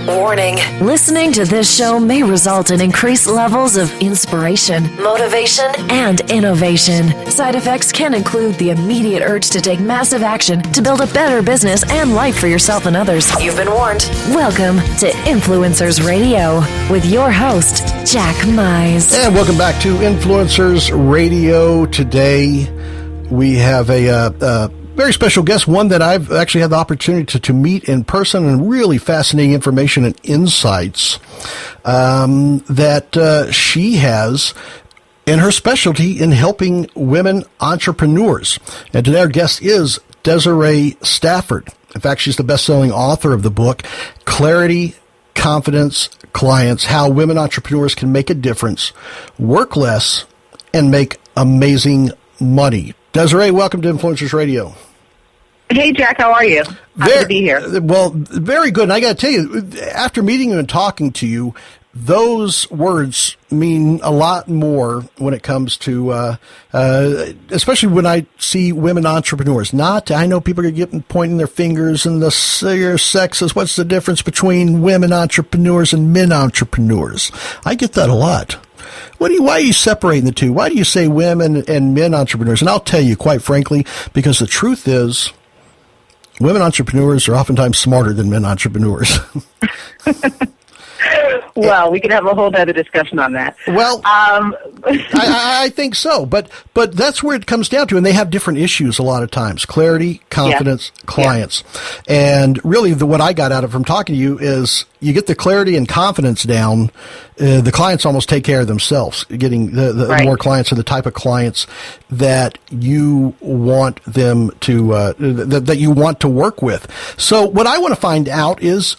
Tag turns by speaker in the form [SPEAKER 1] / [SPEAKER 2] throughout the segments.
[SPEAKER 1] Warning. Listening to this show may result in increased levels of inspiration, motivation, and innovation. Side effects can include the immediate urge to take massive action to build a better business and life for yourself and others. You've been warned. Welcome to Influencers Radio with your host, Jack Mize.
[SPEAKER 2] And welcome back to Influencers Radio. Today we have a very special guest, one that I've actually had the opportunity to meet in person, and really fascinating information and insights that she has in her specialty in helping women entrepreneurs. And today our guest is Desiree Stafford. In fact, she's the best-selling author of the book, Clarity, Confidence, Clients, How Women Entrepreneurs Can Make a Difference, Work Less, and Make Amazing Money. Desiree, welcome to Influencers Radio.
[SPEAKER 3] Hey, Jack, how are you? Happy to be here.
[SPEAKER 2] Well, very good. And I got to tell you, after meeting you and talking to you, those words mean a lot more when it comes to, especially when I see women entrepreneurs. I know people are getting pointing their fingers and the sexes. What's the difference between women entrepreneurs and men entrepreneurs? I get that a lot. Why are you separating the two? Why do you say women and men entrepreneurs? And I'll tell you, quite frankly, because the truth is, women entrepreneurs are oftentimes smarter than men entrepreneurs.
[SPEAKER 3] Well, we could have a whole other discussion on that.
[SPEAKER 2] Well, I think so, but that's where it comes down to, and they have different issues a lot of times: clarity, confidence, clients. And really, what I got out of from talking to you is you get the clarity and confidence down, the clients almost take care of themselves. Getting the more clients are the type of clients that you want them to that you want to work with. So what I want to find out is,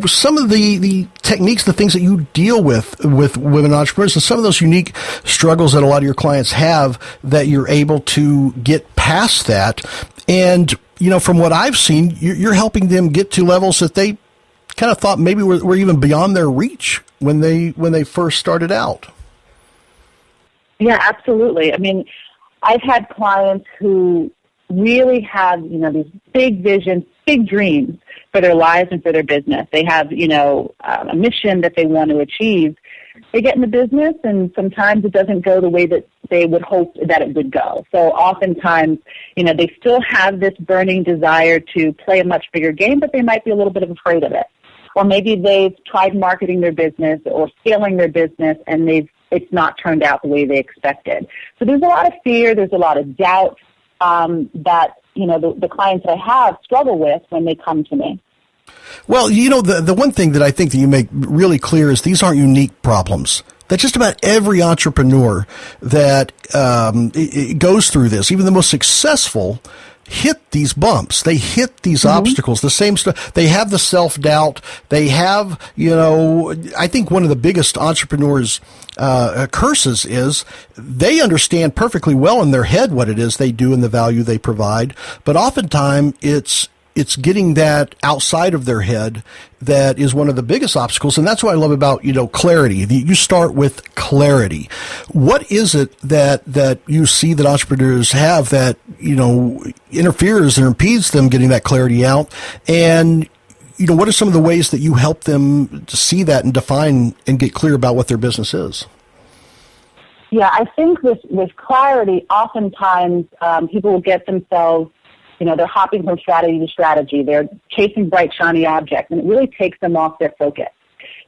[SPEAKER 2] some of the techniques, the things that you deal with women entrepreneurs, and some of those unique struggles that a lot of your clients have that you're able to get past that. And, from what I've seen, you're helping them get to levels that they kind of thought maybe were even beyond their reach when they first started out.
[SPEAKER 3] Yeah, absolutely. I mean, I've had clients who really have, these big visions, big dreams for their lives and for their business. They have, a mission that they want to achieve. They get in the business, and sometimes it doesn't go the way that they would hope that it would go. So oftentimes, they still have this burning desire to play a much bigger game, but they might be a little bit afraid of it. Or maybe they've tried marketing their business or scaling their business, and it's not turned out the way they expected. So there's a lot of fear, there's a lot of doubt that the clients I have struggle with when they come to me.
[SPEAKER 2] Well, the one thing that I think that you make really clear is these aren't unique problems. That just about every entrepreneur that it goes through this, even the most successful, hit these bumps. They hit these obstacles, the same stuff. They have the self-doubt. They have, I think one of the biggest entrepreneurs' curses is they understand perfectly well in their head what it is they do and the value they provide. But oftentimes it's getting that outside of their head that is one of the biggest obstacles. And that's what I love about, clarity. You start with clarity. What is it that you see that entrepreneurs have that, interferes or impedes them getting that clarity out? And, what are some of the ways that you help them to see that and define and get clear about what their business is?
[SPEAKER 3] Yeah, I think with clarity, oftentimes people will get themselves, they're hopping from strategy to strategy. They're chasing bright, shiny objects, and it really takes them off their focus.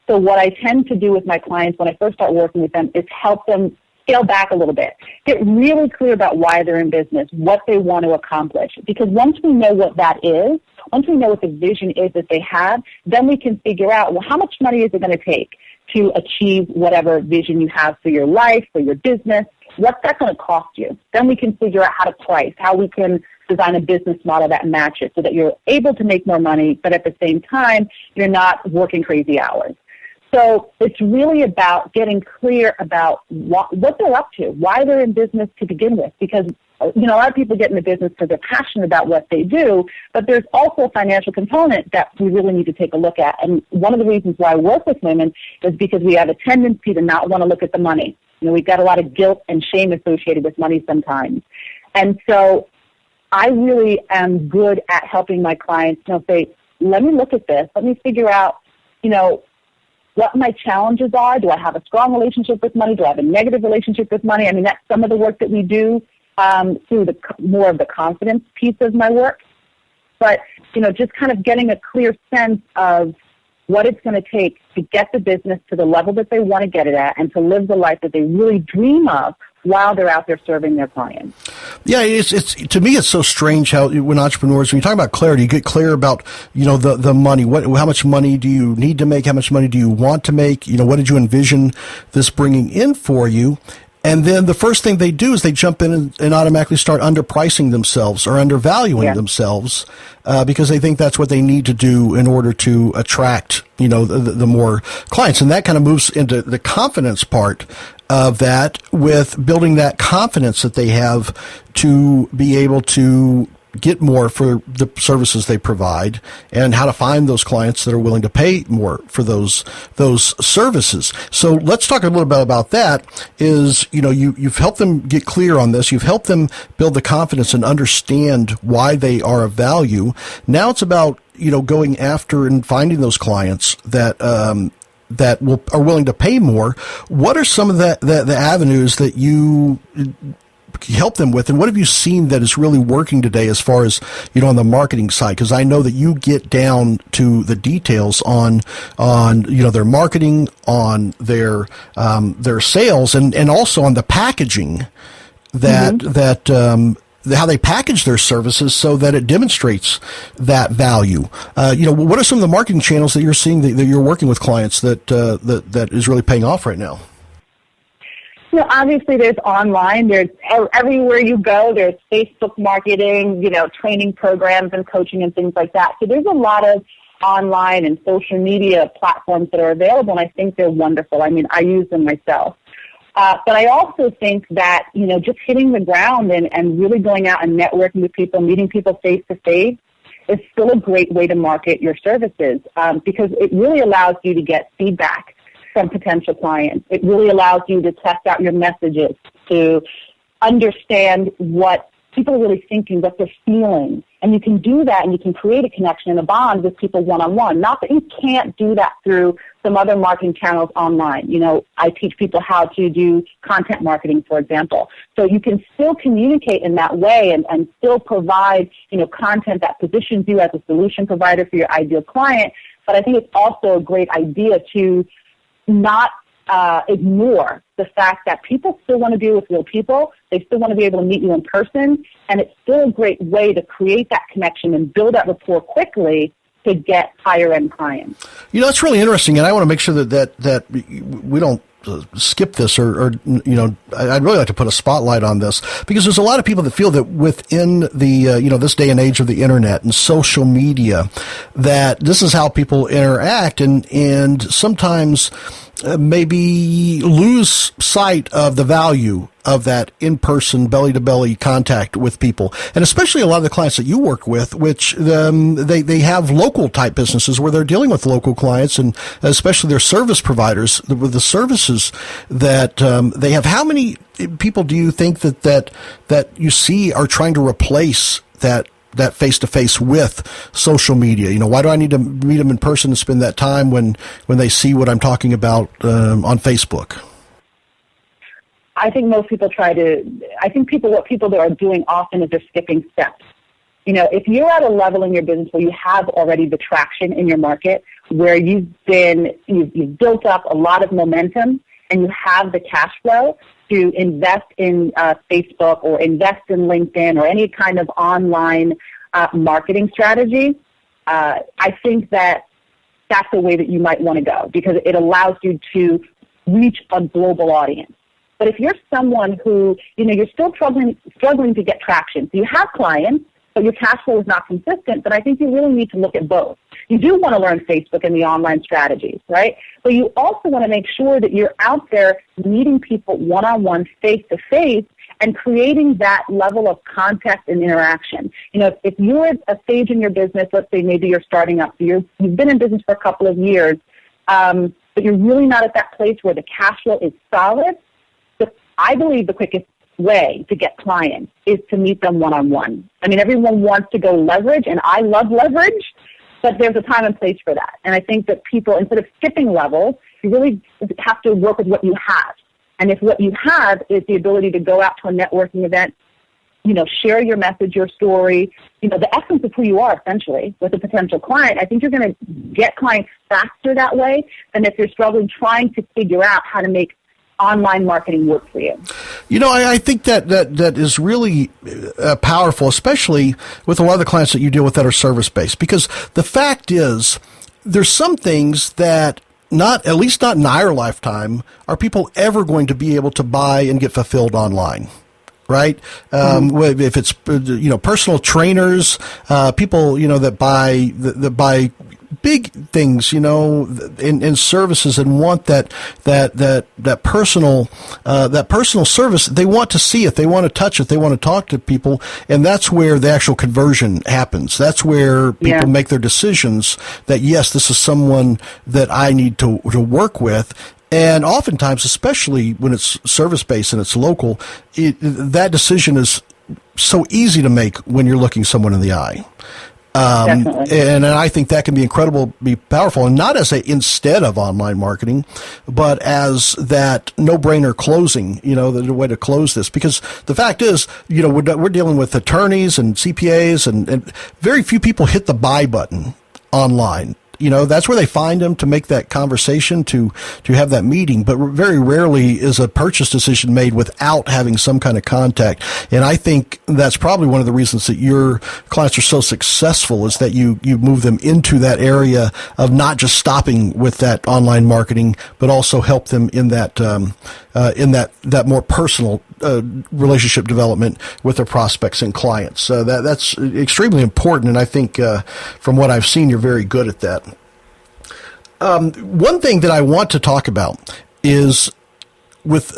[SPEAKER 3] So what I tend to do with my clients when I first start working with them is help them scale back a little bit, get really clear about why they're in business, what they want to accomplish. Because once we know what that is, once we know what the vision is that they have, then we can figure out, well, how much money is it going to take to achieve whatever vision you have for your life, for your business? What's that going to cost you? Then we can figure out how to price, how we can design a business model that matches so that you're able to make more money, but at the same time, you're not working crazy hours. So it's really about getting clear about what they're up to, why they're in business to begin with. Because, a lot of people get in the business because they're passionate about what they do, but there's also a financial component that we really need to take a look at. And one of the reasons why I work with women is because we have a tendency to not want to look at the money. We've got a lot of guilt and shame associated with money sometimes. And so I really am good at helping my clients, say, let me look at this. Let me figure out what my challenges are. Do I have a strong relationship with money? Do I have a negative relationship with money? I mean, that's some of the work that we do through more of the confidence piece of my work. But, just kind of getting a clear sense of what it's going to take to get the business to the level that they want to get it at and to live the life that they really dream of while they're out there serving their clients.
[SPEAKER 2] Yeah, it's to me, it's so strange how when entrepreneurs, when you talk about clarity, you get clear about, the money. How much money do you need to make? How much money do you want to make? What did you envision this bringing in for you? And then the first thing they do is they jump in and automatically start underpricing themselves or undervaluing themselves because they think that's what they need to do in order to attract, the more clients. And that kind of moves into the confidence part of that, with building that confidence that they have to be able to get more for the services they provide, and how to find those clients that are willing to pay more for those services. So let's talk a little bit about that. You've helped them get clear on this. You've helped them build the confidence and understand why they are of value. Now it's about, going after and finding those clients that are willing to pay more. What are some of the avenues that you help them with, and what have you seen that is really working today as far as, on the marketing side? Because I know that you get down to the details on their marketing, on their sales, and also on the packaging how they package their services so that it demonstrates that value. What are some of the marketing channels that you're seeing that you're working with clients that is really paying off right now?
[SPEAKER 3] Obviously there's online, there's everywhere you go, there's Facebook marketing, training programs and coaching and things like that. So there's a lot of online and social media platforms that are available, and I think they're wonderful. I mean, I use them myself. But I also think that, just hitting the ground and really going out and networking with people, meeting people face to face is still a great way to market your services because it really allows you to get feedback from potential clients. It really allows you to test out your messages, to understand what people are really thinking, what they're feeling. And you can do that and you can create a connection and a bond with people one-on-one. Not that you can't do that through some other marketing channels online. I teach people how to do content marketing, for example. So you can still communicate in that way and still provide, content that positions you as a solution provider for your ideal client. But I think it's also a great idea to not ignore the fact that people still want to deal with real people. They still want to be able to meet you in person. And it's still a great way to create that connection and build that rapport quickly to get higher end clients.
[SPEAKER 2] That's really interesting. And I want to make sure that we don't skip this or I'd really like to put a spotlight on this, because there's a lot of people that feel that within the, this day and age of the internet and social media, that this is how people interact and sometimes maybe lose sight of the value of that in-person belly-to-belly contact with people. And especially a lot of the clients that you work with, which they have local type businesses where they're dealing with local clients, and especially their service providers with the services that they have. How many people do you think that you see are trying to replace that face-to-face with social media? Why do I need to meet them in person and spend that time when they see what I'm talking about on Facebook?
[SPEAKER 3] I think most people what people are doing often is they're skipping steps. If you're at a level in your business where you have already the traction in your market, where you've built up a lot of momentum and you have the cash flow to invest in Facebook or invest in LinkedIn or any kind of online marketing strategy, I think that's the way that you might want to go, because it allows you to reach a global audience. But if you're someone who, you're still struggling to get traction, so you have clients, but your cash flow is not consistent, but I think you really need to look at both. You do want to learn Facebook and the online strategies, right? But you also want to make sure that you're out there meeting people one-on-one, face-to-face, and creating that level of contact and interaction. If you're at a stage in your business, let's say maybe you're starting up, so you've been in business for a couple of years, but you're really not at that place where the cash flow is solid, I believe the quickest way to get clients is to meet them one-on-one. I mean, everyone wants to go leverage, and I love leverage, But there's a time and place for that. And I think that people, instead of skipping levels, you really have to work with what you have. And if what you have is the ability to go out to a networking event, share your message, your story, the essence of who you are, essentially, with a potential client, I think you're going to get clients faster that way than if you're struggling trying to figure out how to make online marketing work for you.
[SPEAKER 2] I think that is really powerful, especially with a lot of the clients that you deal with that are service-based, because the fact is there's some things that at least not in our lifetime, are people ever going to be able to buy and get fulfilled online. Right? If it's, personal trainers, people, that buy big things, in services and want that personal service. They want to see it. They want to touch it. They want to talk to people. And that's where the actual conversion happens. That's where people make their decisions that, yes, this is someone that I need to work with. And oftentimes, especially when it's service-based and it's local, that decision is so easy to make when you're looking someone in the eye. And I think that can be incredibly powerful, and not as instead of online marketing, but as that no-brainer closing, the way to close this. Because the fact is, we're dealing with attorneys and CPAs, and very few people hit the buy button online. That's where they find them to make that conversation, to have that meeting. But very rarely is a purchase decision made without having some kind of contact. And I think that's probably one of the reasons that your clients are so successful, is that you move them into that area of not just stopping with that online marketing, but also help them in that that more personal relationship development with their prospects and clients. So that's extremely important, and I think from what I've seen, you're very good at that. One thing that I want to talk about is with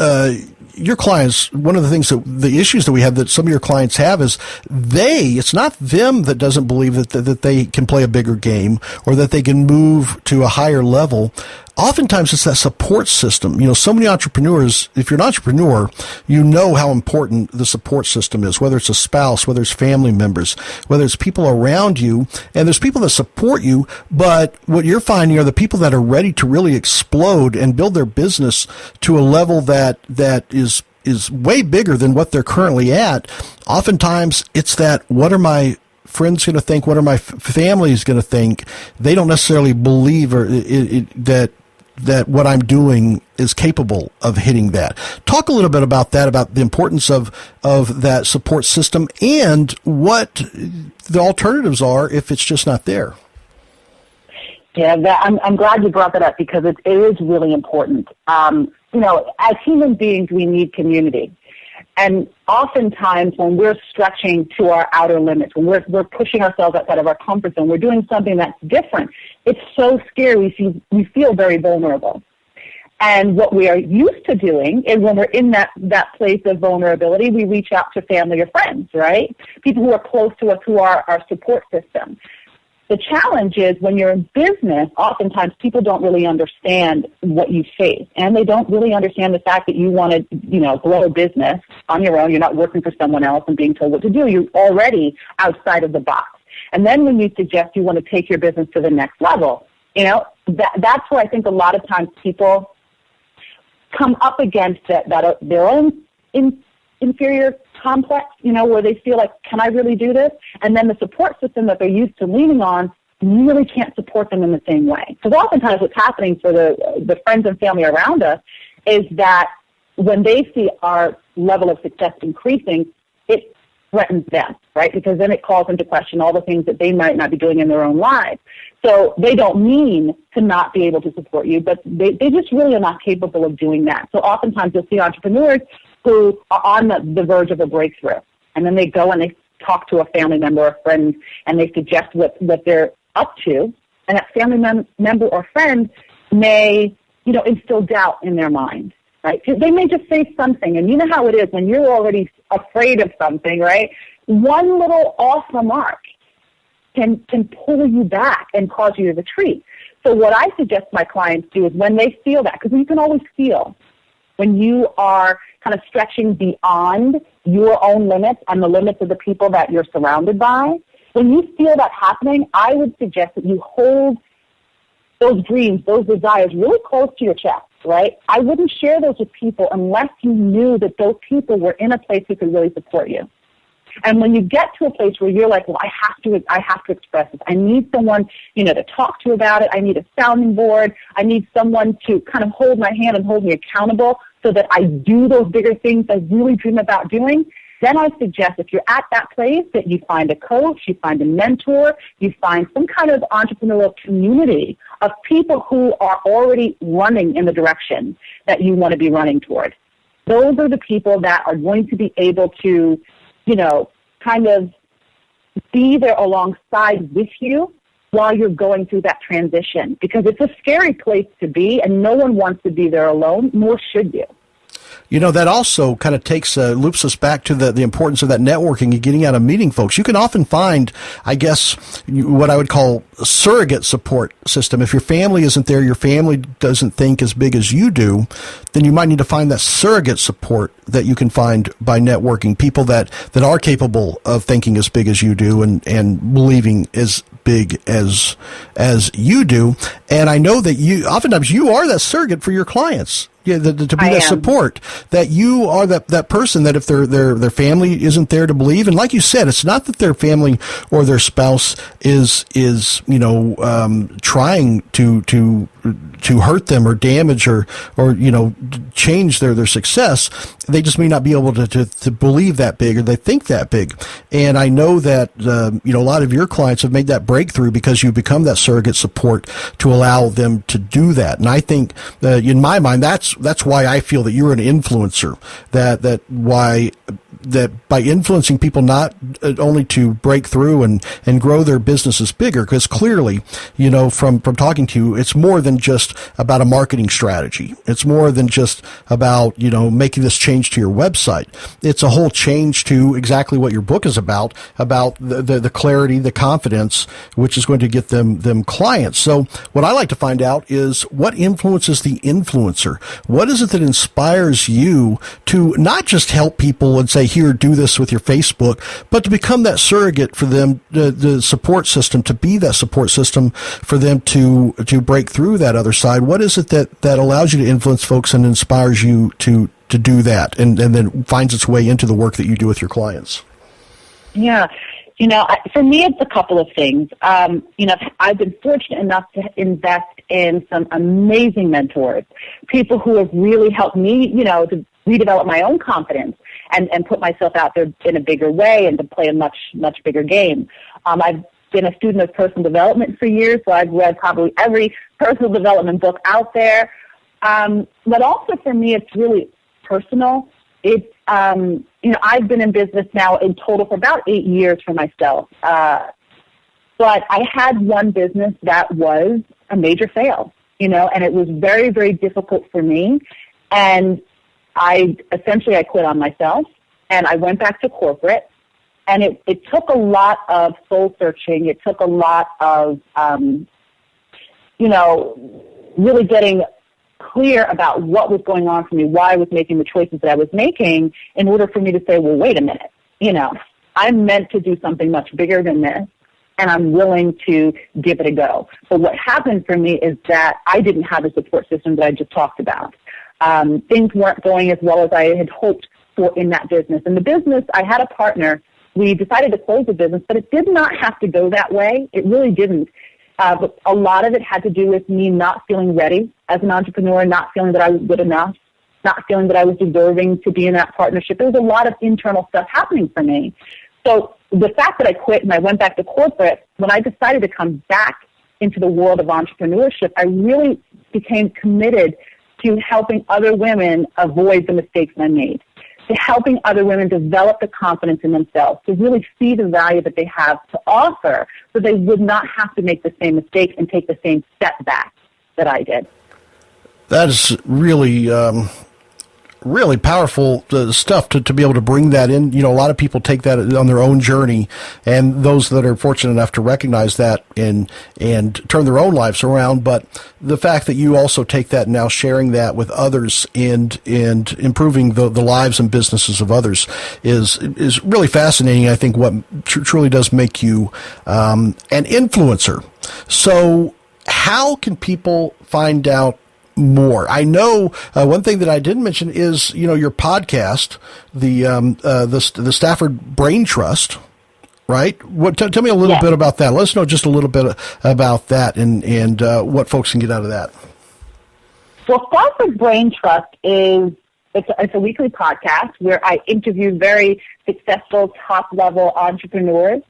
[SPEAKER 2] your clients. One of the things the issues that we have, that some of your clients have, is it's not them that doesn't believe that they can play a bigger game or that they can move to a higher level. Oftentimes it's that support system. So many entrepreneurs, if you're an entrepreneur, you know how important the support system is, whether it's a spouse, whether it's family members, whether it's people around you, and there's people that support you, but what you're finding are the people that are ready to really explode and build their business to a level that is way bigger than what they're currently at. Oftentimes it's that, what are my friends going to think? What are my families going to think? They don't necessarily believe that what I'm doing is capable of hitting that. Talk a little bit about that, about the importance of that support system and what the alternatives are if it's just not there.
[SPEAKER 3] Yeah, I'm glad you brought that up, because it is really important. As human beings, we need community. And oftentimes when we're stretching to our outer limits, when we're pushing ourselves outside of our comfort zone, we're doing something that's different, it's so scary. We feel very vulnerable. And what we are used to doing is, when we're in that place of vulnerability, we reach out to family or friends, right? People who are close to us, who are our support system. The challenge is, when you're in business, oftentimes people don't really understand what you face, and they don't really understand the fact that you want to, grow a business on your own. You're not working for someone else and being told what to do. You're already outside of the box. And then when you suggest you want to take your business to the next level, that's where I think a lot of times people come up against their own inferior complex, where they feel like, can I really do this? And then the support system that they're used to leaning on really can't support them in the same way. Because oftentimes what's happening for the friends and family around us is that when they see our level of success increasing, it threatens them, right? Because then it calls into question all the things that they might not be doing in their own lives. So they don't mean to not be able to support you, but they just really are not capable of doing that. So oftentimes you'll see entrepreneurs who are on the verge of a breakthrough, and then they go and they talk to a family member or friend, and they suggest what they're up to, and that family member or friend may, instill doubt in their mind, right? They may just say something, and you know how it is when you're already afraid of something, right? One little off remark can pull you back and cause you to retreat. So what I suggest my clients do is, when they feel that, because you can always feel when you are kind of stretching beyond your own limits and the limits of the people that you're surrounded by, When you feel that happening, I would suggest that you hold those dreams, those desires really close to your chest, right? I wouldn't share those with people unless you knew that those people were in a place who could really support you. And when you get to a place where you're like, well, I have to express this. I need someone, to talk to about it. I need a sounding board. I need someone to kind of hold my hand and hold me accountable so that I do those bigger things I really dream about doing. Then I suggest if you're at that place that you find a coach, you find a mentor, you find some kind of entrepreneurial community of people who are already running in the direction that you want to be running toward. Those are the people that are going to be able to, kind of be there alongside with you while you're going through that transition. Because it's a scary place to be, and no one wants to be there alone, nor should you.
[SPEAKER 2] That also kind of loops us back to the importance of that networking and getting out and meeting folks. You can often find, I guess, what I would call a surrogate support system. If your family isn't there, your family doesn't think as big as you do, then you might need to find that surrogate support that you can find by networking, people that are capable of thinking as big as you do and believing as big as you do. And I know that oftentimes you are that surrogate for your clients. Yeah, to be that support, that you are that person that if their family isn't there to believe, and like you said, it's not that their family or their spouse is trying to hurt them or damage or change their success. They just may not be able to believe that big, or they think that big. And I know that a lot of your clients have made that breakthrough because you become that surrogate support to allow them to do that. And I think in my mind that's why I feel that you're an influencer. That by influencing people not only to break through and grow their businesses bigger, because clearly, from talking to you, it's more than just about a marketing strategy. It's more than just about, making this change to your website. It's a whole change to exactly what your book is about the clarity, the confidence, which is going to get them clients. So what I like to find out is what influences the influencer. What is it that inspires you to not just help people and say, here, do this with your Facebook, but to become that surrogate for them, the support system, to be that support system for them to break through that other side? What is it that allows you to influence folks and inspires you to do that and then finds its way into the work that you do with your clients?
[SPEAKER 3] Yeah. For me, it's a couple of things. I've been fortunate enough to invest in some amazing mentors, people who have really helped me, to redevelop my own confidence and put myself out there in a bigger way and to play a much, much bigger game. I've been a student of personal development for years, so I've read probably every personal development book out there. But also for me, it's really personal. It's, I've been in business now in total for about 8 years for myself. But I had one business that was a major fail, and it was very, very difficult for me. And I quit on myself, and I went back to corporate. And it took a lot of soul searching. It took a lot of, really getting clear about what was going on for me, why I was making the choices that I was making, in order for me to say, well, wait a minute, I'm meant to do something much bigger than this, and I'm willing to give it a go. But what happened for me is that I didn't have a support system that I just talked about. Things weren't going as well as I had hoped for in that business. In the business, I had a partner. We decided to close the business, but it did not have to go that way. It really didn't. But a lot of it had to do with me not feeling ready as an entrepreneur, not feeling that I was good enough, not feeling that I was deserving to be in that partnership. There was a lot of internal stuff happening for me. So the fact that I quit and I went back to corporate, when I decided to come back into the world of entrepreneurship, I really became committed to helping other women avoid the mistakes I made, to helping other women develop the confidence in themselves, to really see the value that they have to offer so they would not have to make the same mistakes and take the same step back that I did.
[SPEAKER 2] That is really really powerful stuff to be able to bring that in. You know, a lot of people take that on their own journey, and those that are fortunate enough to recognize that and turn their own lives around. But the fact that you also take that and now sharing that with others and improving the lives and businesses of others is really fascinating. I think what truly does make you an influencer. So how can people find out more? I know one thing that I didn't mention is, you know, your podcast, the Stafford Brain Trust, right? Tell me a little bit about that. Let us know just a little bit about that and what folks can get out of that.
[SPEAKER 3] Well, Stafford Brain Trust it's a weekly podcast where I interview very successful top-level entrepreneurs,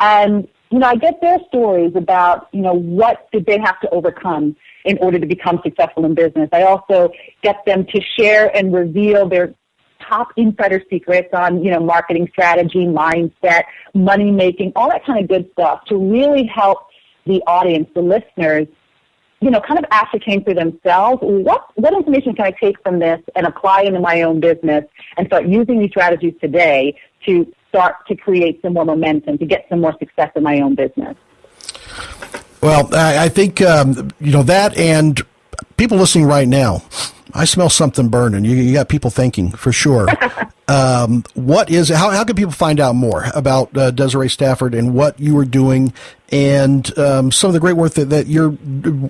[SPEAKER 3] and you know, I get their stories about, you know, what did they have to overcome in order to become successful in business. I also get them to share and reveal their top insider secrets on, you know, marketing strategy, mindset, money making, all that kind of good stuff to really help the audience, the listeners, you know, kind of ascertain for themselves what information can I take from this and apply into my own business and start using these strategies today to start to create some more momentum, to get some more success in my own business.
[SPEAKER 2] Well, I think, you know, that and people listening right now, I smell something burning. You got people thinking for sure. How can people find out more about Desiree Stafford and what you are doing and some of the great work that you're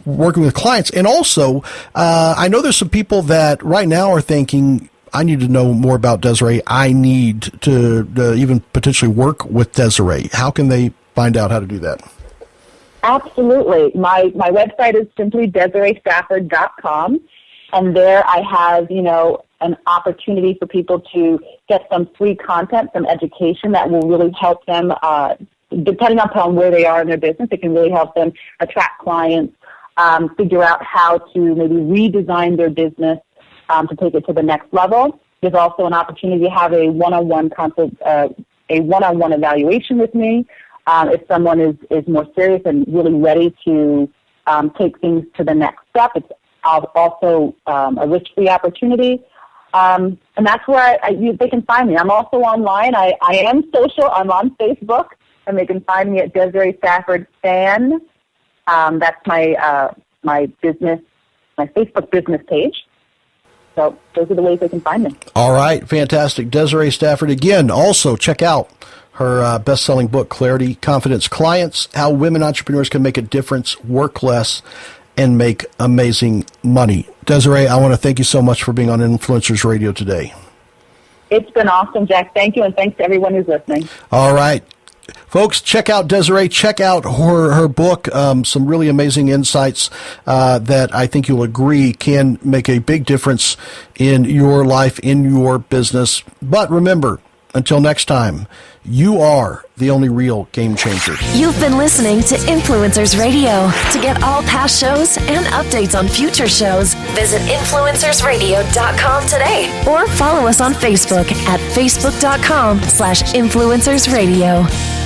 [SPEAKER 2] working with clients? And also, I know there's some people that right now are thinking, I need to know more about Desiree. I need to even potentially work with Desiree. How can they find out how to do that?
[SPEAKER 3] Absolutely. My website is simply DesireeStafford.com, and there I have, you know, an opportunity for people to get some free content, some education that will really help them, depending upon where they are in their business, it can really help them attract clients, figure out how to maybe redesign their business to take it to the next level. There's also an opportunity to have a one-on-one evaluation with me. If someone is more serious and really ready to take things to the next step, it's also a risk-free opportunity. And that's where they can find me. I'm also online. I am social. I'm on Facebook, and they can find me at Desiree Stafford Fan. That's my Facebook business page. So those are the ways they can find me. All
[SPEAKER 2] right. Fantastic. Desiree Stafford. Again, also check out her best-selling book, Clarity, Confidence, Clients, How Women Entrepreneurs Can Make a Difference, Work Less, and Make Amazing Money. Desiree, I want to thank you so much for being on Influencers Radio today.
[SPEAKER 3] It's been awesome, Jack. Thank you, and thanks to everyone who's listening.
[SPEAKER 2] All right. Folks, check out Desiree. Check out her book. Some really amazing insights that I think you'll agree can make a big difference in your life, in your business. But remember, until next time, you are the only real game changer.
[SPEAKER 1] You've been listening to Influencers Radio. To get all past shows and updates on future shows, visit influencersradio.com today or follow us on Facebook at facebook.com/influencersradio.